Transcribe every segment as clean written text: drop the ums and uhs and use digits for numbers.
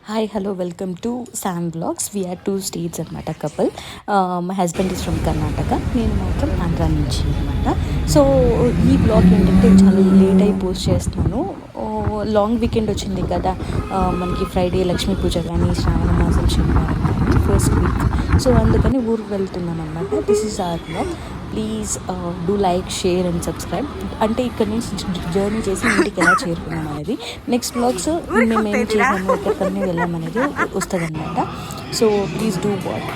Hi hello welcome to Sam blogs. We are 2 states అనమాట couple. My husband is from Karnataka, నేను మాత్రం ఆంధ్ర నుంచి అనమాట. సో ఈ బ్లాగ్ ఏంటంటే చాలా లేట్ అయి పోస్ట్ చేస్తున్నాను. లాంగ్ వీకెండ్ వచ్చింది కదా, మనకి ఫ్రైడే లక్ష్మీ పూజ కానీ శ్రావణ మాసం శనివారం కానీ ఫస్ట్ వీక్. సో అందుకని ఊరికి వెళ్తున్నాం అనమాట. This is our blog. Please do like, share and subscribe. అంటే ఇక్కడ నుంచి జర్నీ చేసి ఇంటికి ఎలా చేరుకున్నాం అనేది, నెక్స్ట్ బ్లాగ్స్ మేము ఏం చేసాము, ఎక్కడికన్నీ వెళ్ళాం అనేది వస్తుంది అనమాట. So please do what.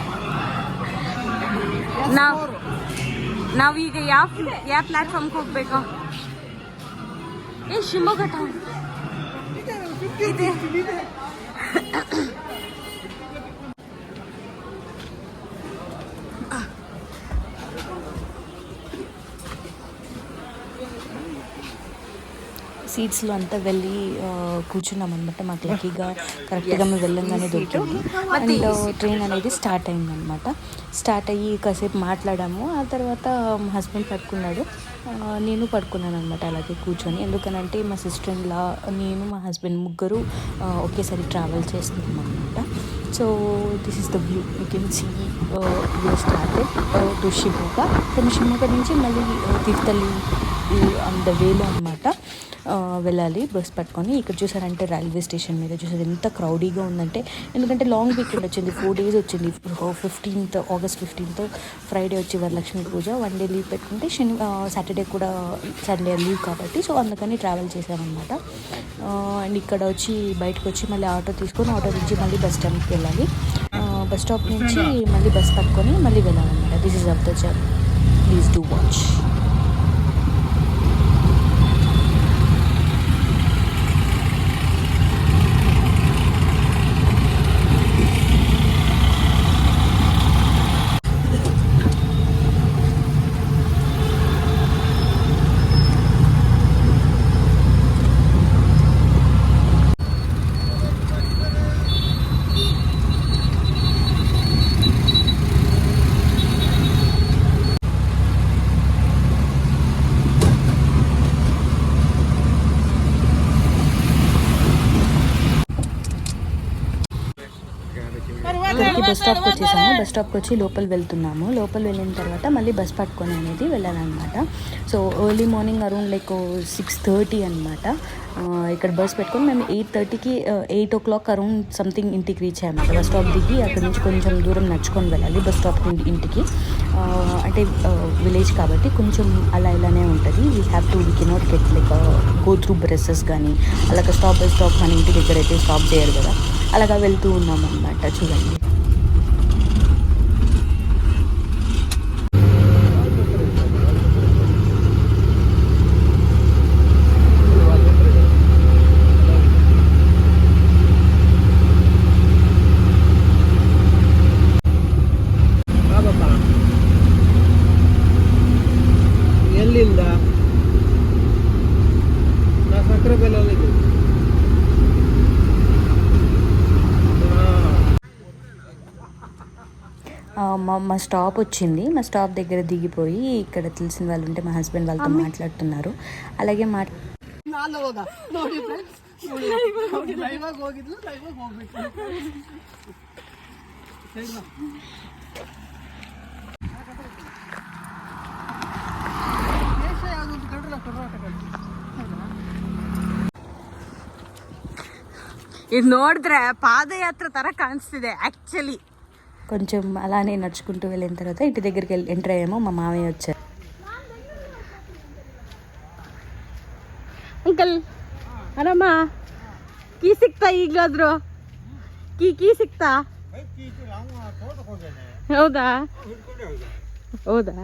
ನಾವೀಗ ಯಾವ ಪ್ಲಾಟ್ಫಾರ್ಮ್ಗೆ ಹೋಗ್ಬೇಕು? ಶಿವಮೊಗ್ಗ ಟೌನ್ ಇದೆ. సీట్స్లో అంతా వెళ్ళి కూర్చున్నాం అనమాట. మాకు లక్కీగా కరెక్ట్గా మేము వెళ్ళంగానే దొరికింది. అండ్ ట్రైన్ అనేది స్టార్ట్ అయిందనమాట. స్టార్ట్ అయ్యి కాసేపు మాట్లాడాము. ఆ తర్వాత మా హస్బెండ్ పడుకున్నాడు, నేను పడుకున్నాను అనమాట అలాగే కూర్చొని. ఎందుకనంటే మా సిస్టర్ ఇన్లా, నేను, మా హస్బెండ్ ముగ్గురు ఒకేసారి ట్రావెల్ చేస్తున్నాం అనమాట. So this is the view. You can see we are started to Shimoga. కొన్ని షిమోగా నుంచి మళ్ళీ తీర్థల్లి అంత వేలో అనమాట వెళ్ళాలి బస్ పట్టుకొని. ఇక్కడ చూసారంటే రైల్వే స్టేషన్ మీద చూసారు ఎంత క్రౌడీగా ఉందంటే. ఎందుకంటే లాంగ్ వీకెండ్ వచ్చింది, 4 days వచ్చింది. 15th ఆగస్ట్ 15th ఫ్రైడే వచ్చి వరలక్ష్మి పూజ, 1 day లీవ్ పెట్టుకుంటే సాటర్డే కూడా సండే లీవ్ కాబట్టి, సో అందుకని ట్రావెల్ చేసామన్నమాట. అండ్ ఇక్కడ వచ్చి బయటకు వచ్చి మళ్ళీ ఆటో తీసుకొని, ఆటో నుంచి మళ్ళీ బస్ స్టాండ్కి వెళ్ళాలి. బస్ స్టాప్ నుంచి మళ్ళీ బస్ పట్టుకొని మళ్ళీ వెళ్ళాలన్నమాట. This is of the journey. Please do watch. Bus స్టాప్కి వచ్చేసాము. బస్ స్టాప్కి వచ్చి లోపల వెళ్తున్నాము. లోపల వెళ్ళిన తర్వాత మళ్ళీ బస్ పట్టుకొని అనేది వెళ్ళాలన్నమాట. సో ఎర్లీ మార్నింగ్ అరౌండ్ 6:30 అనమాట. ఇక్కడ బస్ పెట్టుకొని మేము 8:30కి 8 o'clock అరౌండ్ సంథింగ్ ఇంటికి రీచ్ అయ్యాము. బస్ స్టాప్ దిగి అక్కడ నుంచి కొంచెం దూరం నడుచుకొని వెళ్ళాలి బస్ స్టాప్ ఇంటికి. అంటే విలేజ్ కాబట్టి కొంచెం అలా ఇలానే ఉంటుంది. We cannot get go through buses కానీ అలాగ స్టాప్ బై స్టాప్ మన ఇంటి దగ్గర అయితే స్టాప్ చేయరు కదా, అలాగా వెళ్తూ ఉన్నాం అనమాట. చూడండి. మా స్టాప్ వచ్చింది. మా స్టాప్ దగ్గర దిగిపోయి ఇక్కడ తెలిసిన వాళ్ళు ఉంటే మా హస్బెండ్ వాళ్ళతో మాట్లాడుతున్నారు. అలాగే ಇದು ನೋಡಿದ್ರೆ ಪಾದಯಾತ್ರೆ ತರ ಕಾಣಿಸ್ತಿದೆ యాక్చువల్లీ. కొంచెం అలానే నడుచుకుంటూ వెళ్ళిన తర్వాత ఇంటి దగ్గరికి ఎంటర్ అయ్యాము. మా మామయ్య వచ్చారు. ಅಂಕಲ್ ಆರಾಮ? ಕೀ ಸಿಕ್ತಾ ಈಗಲಾದ್ರು? ಕೀ ಸಿಕ್ತಾ? ಹೌದಾ ಹೌದಾ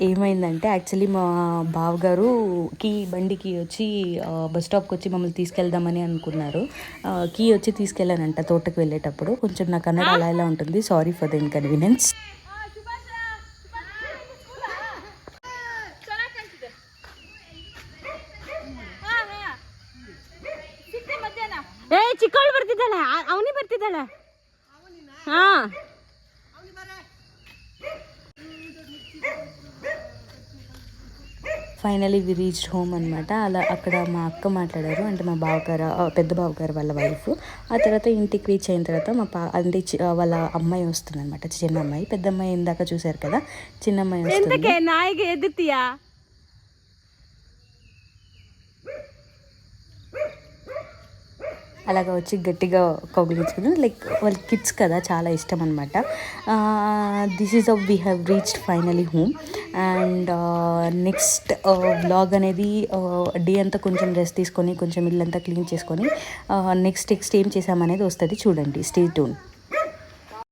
ఏమైందంటే యాక్చువల్లీ మా బావగారుకి బండికి వచ్చి బస్ స్టాప్కి వచ్చి మమ్మల్ని తీసుకెళ్దామని అనుకున్నారు. కీ వచ్చి తీసుకెళ్ళానంట తోటకు వెళ్ళేటప్పుడు. కొంచెం నా కన్నడ అలా ఇలా ఉంటుంది, సారీ ఫర్ ద ఇన్కన్వీనియన్స్. ಚಿಕ್ಕವಳು ಬರ್ತಿದ್ದಾಳೆ, ಅವನಿ ಬರ್ತಿದ್ದಾಳೆ. ಹಾ ఫైనలీ వి రీచ్డ్ హోమ్ అనమాట. అలా అక్కడ మా అక్క మాట్లాడారు, అంటే మా బావగారు పెద్ద బావగారు వాళ్ళ వైఫ్. ఆ తర్వాత ఇంటికి రీచ్ అయిన తర్వాత అంటే వాళ్ళ అమ్మాయి వస్తుంది అనమాట, చిన్న అమ్మాయి. పెద్ద అమ్మాయి ఇందాక చూశారు కదా, చిన్న అమ్మాయి వస్తుంది. ಎಂತಕ್ಕೆ ನಾಯಿಗೆ ಎದ್ದುತ್ತೀಯಾ? అలాగా వచ్చి గట్టిగా కౌగిలించుకుని, లైక్ వాళ్ళ కిడ్స్ కదా, చాలా ఇష్టం అనమాట. This is we have reached finally home. And next vlog అనేది డే అంతా కొంచెం రెస్ట్ తీసుకొని, కొంచెం ఇల్లంతా క్లీన్ చేసుకొని నెక్స్ట్ ఏం చేసామనేది వస్తుంది, చూడండి. Stay tune.